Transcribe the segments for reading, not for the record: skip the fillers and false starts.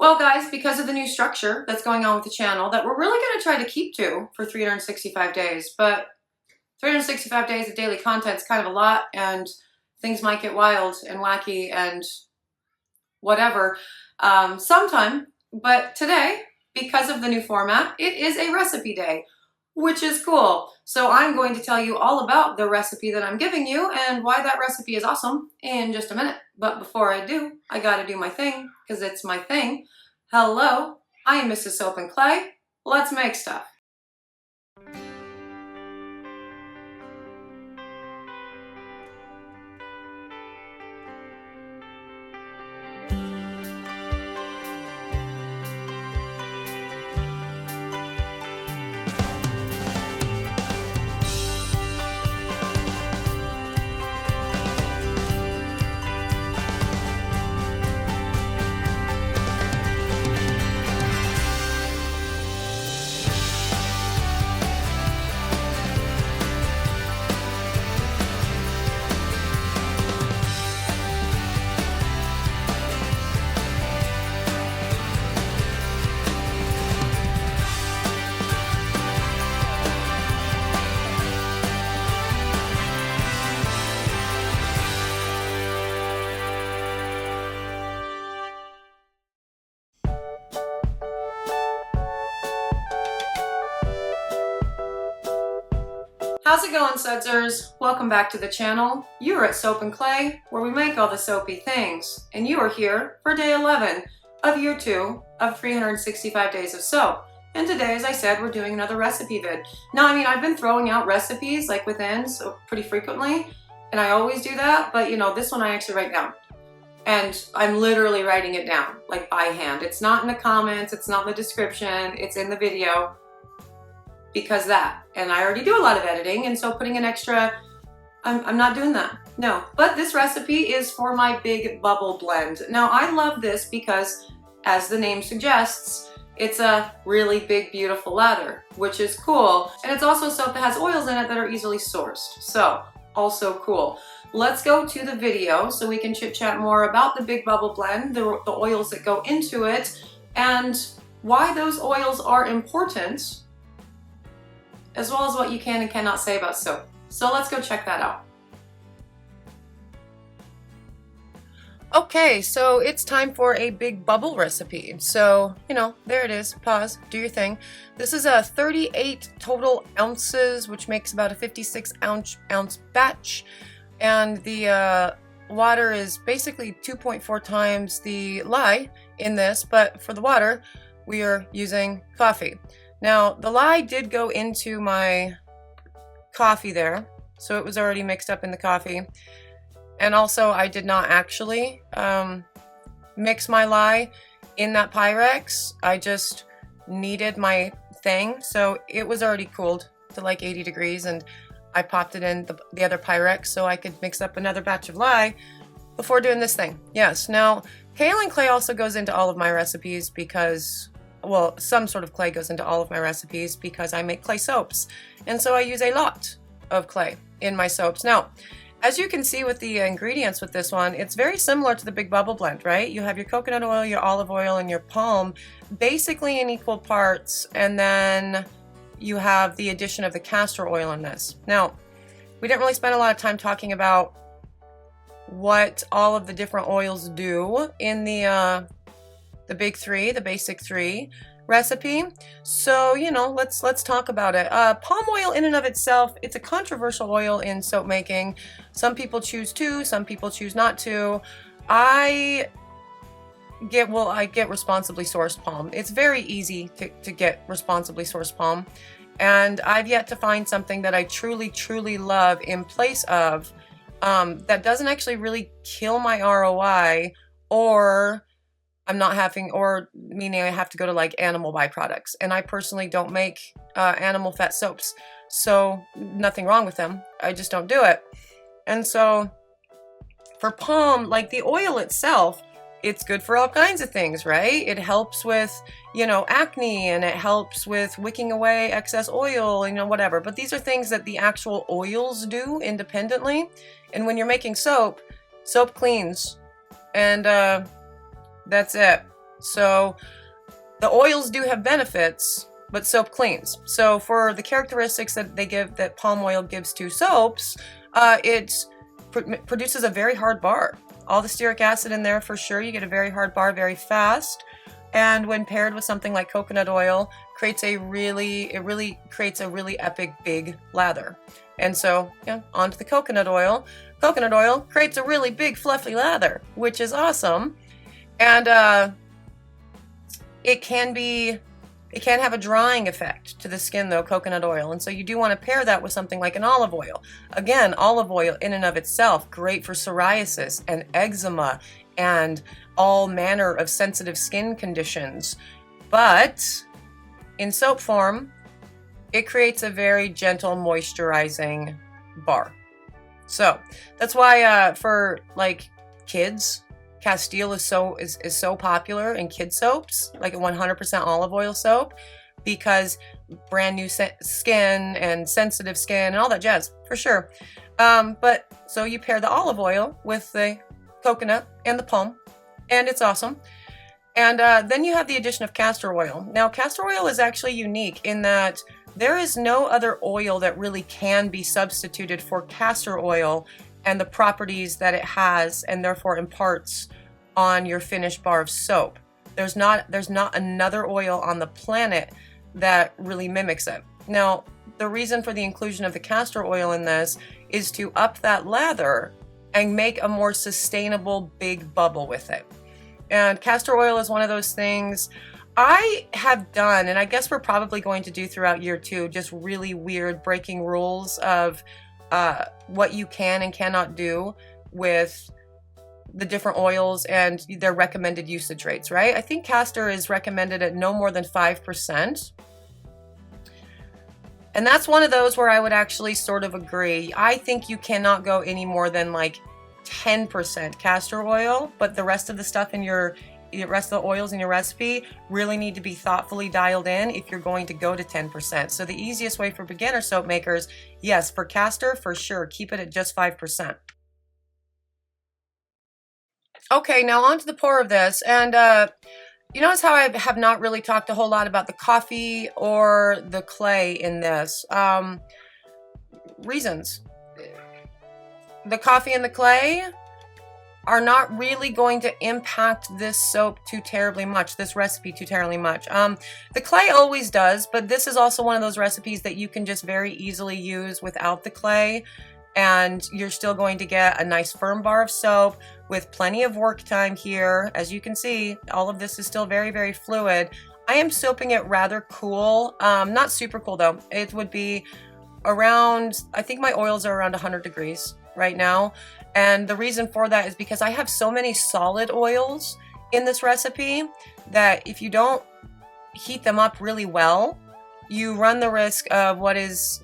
Well guys, because of the new structure that's going on with the channel that we're really going to try to keep to for 365 days, but 365 days of daily content is kind of a lot and things might get wild and wacky and whatever sometime. But today, because of the new format, it is a recipe day, which is cool. So I'm going to tell you all about the recipe that I'm giving you and why that recipe is awesome in just a minute. But before I do, I gotta do my thing, because it's my thing. Hello, I am Mrs. Soap and Clay. Let's make stuff. How's it going, Sudsers? Welcome back to the channel. You are at Soap and Clay, where we make all the soapy things. And you are here for day 11 of year 2 of 365 days of soap. And today, as I said, we're doing another recipe vid. Now, I've been throwing out recipes like within so pretty frequently, and I always do that, but you know, this one I actually write down. And I'm literally writing it down, like by hand. It's not in the comments, it's not in the description, it's in the video. Because that, and I already do a lot of editing, and so putting an extra, I'm not doing that, no. But this recipe is for my Big Bubble blend. Now I love this because, as the name suggests, it's a really big, beautiful lather, which is cool. And it's also soap that has oils in it that are easily sourced, so also cool. Let's go to the video so we can chit chat more about the Big Bubble blend, the oils that go into it, and why those oils are important, as well as what you can and cannot say about soap. So let's go check that out. Okay, so it's time for a Big Bubble recipe. So, you know, there it is. Pause, do your thing. This is a 38 total ounces, which makes about a 56 ounce batch. And the water is basically 2.4 times the lye in this, but for the water, we are using coffee. Now, the lye did go into my coffee there, so it was already mixed up in the coffee. And also, I did not actually mix my lye in that Pyrex. I just kneaded my thing, so it was already cooled to like 80 degrees, and I popped it in the other Pyrex so I could mix up another batch of lye before doing this thing. Yes, now, kaolin clay also goes into all of my recipes because, well, some sort of clay goes into all of my recipes because I make clay soaps. And so I use a lot of clay in my soaps. Now, as you can see with the ingredients with this one, it's very similar to the Big Bubble blend, right? You have your coconut oil, your olive oil, and your palm basically in equal parts. And then you have the addition of the castor oil in this. Now, we didn't really spend a lot of time talking about what all of the different oils do in the big three, the basic three recipe. So, you know, let's talk about it. Palm oil in and of itself, it's a controversial oil in soap making. Some people choose to, some people choose not to. I get responsibly sourced palm. It's very easy to get responsibly sourced palm. And I've yet to find something that I truly, truly love in place of that doesn't actually really kill my ROI, or I'm not having, or meaning I have to go to like animal byproducts. And I personally don't make animal fat soaps. So nothing wrong with them. I just don't do it. And so for palm, like the oil itself, it's good for all kinds of things, right? It helps with, you know, acne, and it helps with wicking away excess oil, you know, whatever. But these are things that the actual oils do independently. And when you're making soap, soap cleans. And that's it. So the oils do have benefits, but soap cleans. So for the characteristics that that palm oil gives to soaps, it produces a very hard bar. All the stearic acid in there for sure. You get a very hard bar very fast. And when paired with something like coconut oil, it really creates a really epic big lather. And so, yeah, onto the coconut oil. Coconut oil creates a really big fluffy lather, which is awesome. And it can have a drying effect to the skin though, coconut oil. And so you do want to pair that with something like an olive oil. Again, olive oil in and of itself, great for psoriasis and eczema and all manner of sensitive skin conditions. But in soap form, it creates a very gentle moisturizing bar. So that's why for like kids, Castile is so popular in kid soaps, like a 100% olive oil soap, because brand new skin and sensitive skin and all that jazz, for sure. But so you pair the olive oil with the coconut and the palm, and it's awesome. And then you have the addition of castor oil. Now, castor oil is actually unique in that there is no other oil that really can be substituted for castor oil and the properties that it has and therefore imparts on your finished bar of soap. There's not another oil on the planet that really mimics it. Now, the reason for the inclusion of the castor oil in this is to up that lather and make a more sustainable big bubble with it. And castor oil is one of those things I have done, and I guess we're probably going to do throughout year 2, just really weird breaking rules of what you can and cannot do with the different oils and their recommended usage rates, right? I think castor is recommended at no more than 5%. And that's one of those where I would actually sort of agree. I think you cannot go any more than like 10% castor oil, but the rest of the stuff in the rest of the oils in your recipe really need to be thoughtfully dialed in if you're going to go to 10%. So the easiest way for beginner soap makers, yes, for castor, for sure, keep it at just 5%. Okay, now on to the pour of this. And you notice how I have not really talked a whole lot about the coffee or the clay in this. Reasons. The coffee and the clay are not really going to impact this soap too terribly much, this recipe too terribly much. The clay always does, but this is also one of those recipes that you can just very easily use without the clay, and you're still going to get a nice firm bar of soap with plenty of work time here. As you can see, all of this is still very, very fluid. I am soaping it rather cool, not super cool though. It would be around, I think my oils are around 100 degrees right now. And the reason for that is because I have so many solid oils in this recipe that if you don't heat them up really well, you run the risk of what is,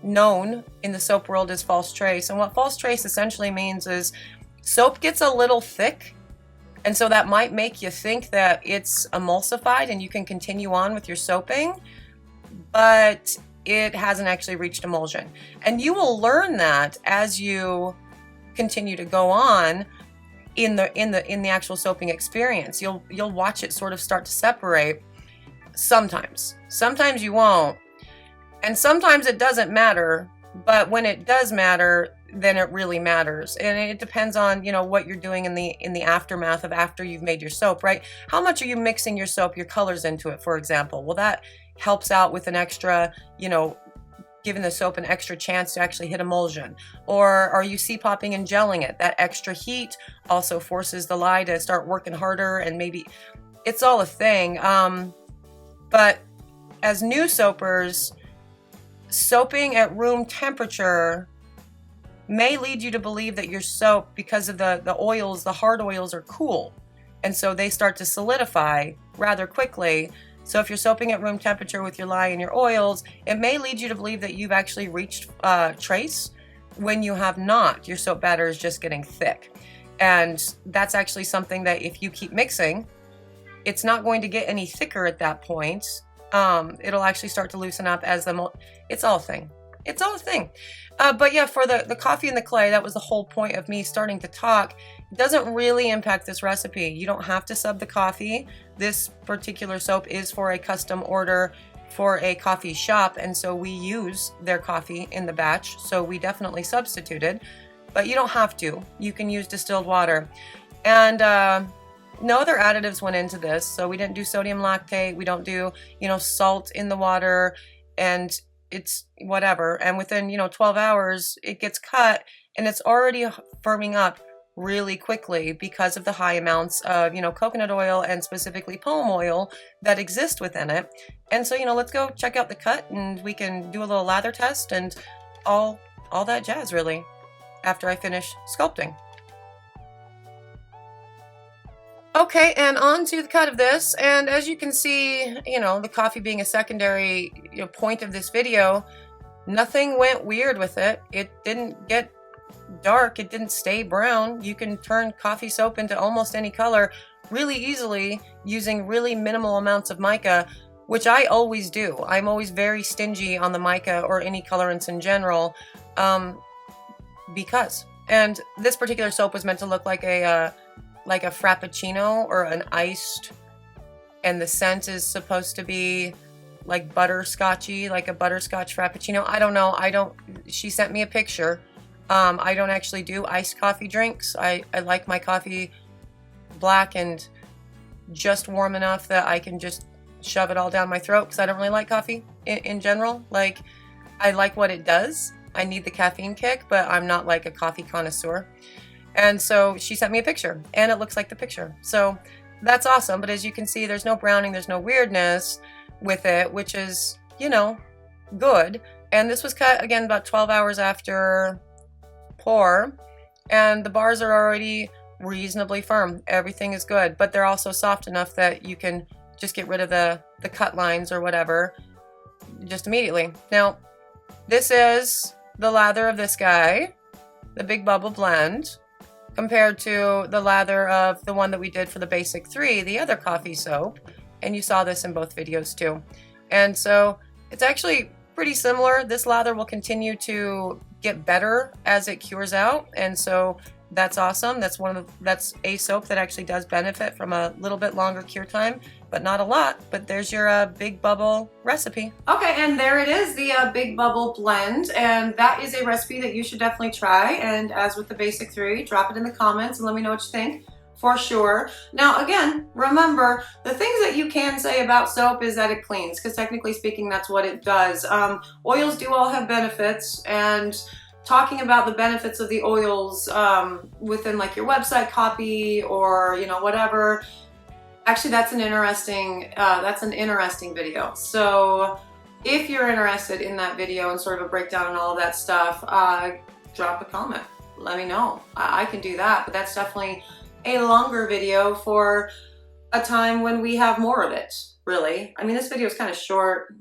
known in the soap world as false trace. And what false trace essentially means is soap gets a little thick, and so that might make you think that it's emulsified and you can continue on with your soaping, but it hasn't actually reached emulsion. And you will learn that as you continue to go on in the actual soaping experience. You'll watch it sort of start to separate. Sometimes you won't, and sometimes it doesn't matter, but when it does matter, then it really matters. And it depends on what you're doing in the aftermath of after you've made your soap, right? How much are you mixing your soap, your colors into it, for example? Well, that helps out with an extra, giving the soap an extra chance to actually hit emulsion. Or are you C-popping and gelling it? That extra heat also forces the lye to start working harder, and maybe it's all a thing. But as new soapers, soaping at room temperature may lead you to believe that your soap, because of the oils, the hard oils, are cool, and so they start to solidify rather quickly. So if you're soaping at room temperature with your lye and your oils, it may lead you to believe that you've actually reached trace when you have not. Your soap batter is just getting thick. And that's actually something that if you keep mixing, it's not going to get any thicker at that point. It'll actually start to loosen up as it's all a thing. It's all a thing. But yeah, for the coffee and the clay, that was the whole point of me starting to talk, It doesn't really impact this recipe. You don't have to sub the coffee. This particular soap is for a custom order for a coffee shop, and so we use their coffee in the batch, so we definitely substituted, but you don't have to. You can use distilled water. And no other additives went into this, so we didn't do sodium lactate, we don't do, salt in the water, and it's whatever. And within, 12 hours, it gets cut, and it's already firming up really quickly because of the high amounts of, coconut oil and specifically palm oil that exist within it. And so, let's go check out the cut, and we can do a little lather test and all that jazz, really, after I finish sculpting. Okay, and on to the cut of this, and as you can see, the coffee being a secondary point of this video, nothing went weird with it. It didn't get dark, it didn't stay brown. You can turn coffee soap into almost any color really easily using really minimal amounts of mica, which I always do. I'm always very stingy on the mica or any colorants in general, because. And this particular soap was meant to look like a frappuccino or an iced, and the scent is supposed to be like butterscotchy, like a butterscotch frappuccino. I don't know. She sent me a picture. I don't actually do iced coffee drinks. I like my coffee black and just warm enough that I can just shove it all down my throat, because I don't really like coffee in general. Like, I like what it does. I need the caffeine kick, but I'm not like a coffee connoisseur. And so she sent me a picture, and it looks like the picture. So that's awesome. But as you can see, there's no browning, there's no weirdness with it, which is, good. And this was cut, again, about 12 hours after pour, and the bars are already reasonably firm. Everything is good, but they're also soft enough that you can just get rid of the cut lines or whatever just immediately. Now, this is the lather of this guy, the Big Bubble Blend, compared to the lather of the one that we did for the Basic 3, the other coffee soap, and you saw this in both videos too. And so it's actually pretty similar. This lather will continue to get better as it cures out, and so that's awesome. That's a soap that actually does benefit from a little bit longer cure time, but not a lot. But there's your Big Bubble recipe. Okay, and there it is, the Big Bubble Blend, and that is a recipe that you should definitely try. And as with the Basic 3, drop it in the comments and let me know what you think. For sure. Now, again, remember, the things that you can say about soap is that it cleans, because technically speaking, that's what it does. Oils do all have benefits, and talking about the benefits of the oils within like your website copy or whatever, actually that's an interesting video. So if you're interested in that video and sort of a breakdown and all of that stuff, drop a comment, let me know. I can do that, but that's definitely a longer video for a time when we have more of it, really. I mean, this video is kind of short.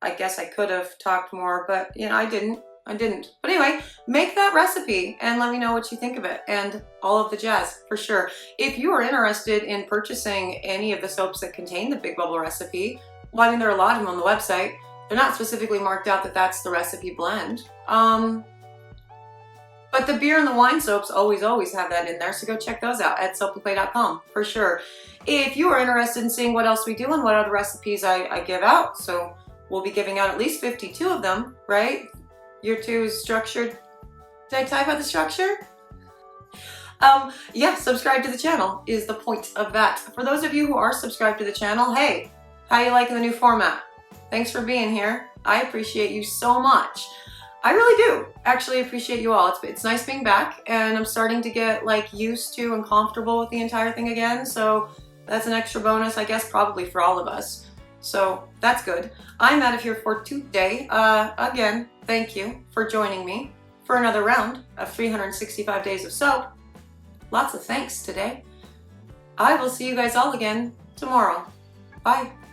I guess I could have talked more, but I didn't. But anyway, make that recipe and let me know what you think of it and all of the jazz, for sure. If you are interested in purchasing any of the soaps that contain the Big Bubble recipe, well, I mean, there are a lot of them on the website. They're not specifically marked out that that's the recipe blend. But the beer and the wine soaps always have that in there, so go check those out at soapandclay.com, for sure. If you are interested in seeing what else we do and what other recipes I give out, so we'll be giving out at least 52 of them, right? Year 2 is structured. Did I type out the structure? Yeah, subscribe to the channel is the point of that. For those of you who are subscribed to the channel, hey, how you liking the new format? Thanks for being here. I appreciate you so much. I really do actually appreciate you all. It's nice being back, and I'm starting to get like used to and comfortable with the entire thing again, so that's an extra bonus, I guess, probably for all of us. So that's good. I'm out of here for today. Again, thank you for joining me for another round of 365 days of soap. Lots of thanks today. I will see you guys all again tomorrow. Bye.